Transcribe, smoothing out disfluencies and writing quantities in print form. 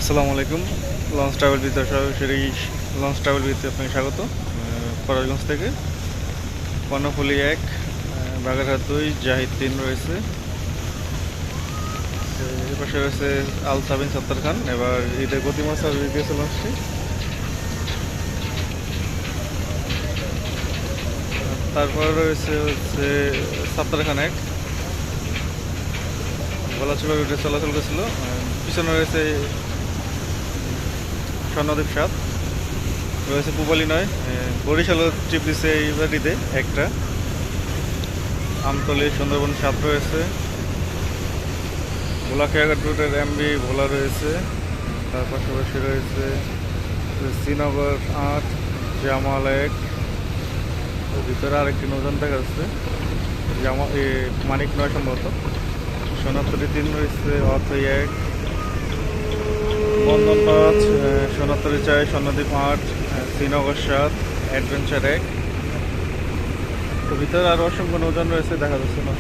আসসালামু আলাইকুম। Launch travel বিথ সরাসরি লঞ্চ ট্রাভেল বিথে আপনাকে স্বাগত। ফরাজগঞ্জ থেকে কর্ণফুলী ১, বাগেরহাট ২, জাহিদ ৩ রয়েছে। এর পাশে রয়েছে আল সাবিন সত্তার খান। এবার ঈদের গতিময় সার্ভিস দিয়েছে লঞ্চটি। তারপর রয়েছে সত্তার খান ১, গলাচিপা রুটে চলাচল করেছিল। পিছনে রয়েছে স্বর্ণদ্বীপ ৭, রয়েছে পূবালী ৯, বরিশালও ট্রিপ দিচ্ছে এইবার ঈদে একটা। আমতলী সুন্দরবন ৭ রয়েছে। ভোলা খেয়াঘাট রুটের এমবি ভোলা রয়েছে। তার পাশাপাশি রয়েছে শ্রীনগর ৮, জামাল ১, ভিতরে আরেকটি নৌযান দেখা যাচ্ছে মানিক ৯ সম্ভবত। সোনাতলি ৩ রয়েছে, অথই ১, বন্ধন ৫, সোনাতলি ৪, স্বর্ণদ্বীপ ৮, শ্রীনগর ৭, অ্যাডভেঞ্চার ১। তো ভিতরে আরও অসংখ্য নৌযান রয়েছে, দেখা যাচ্ছে না।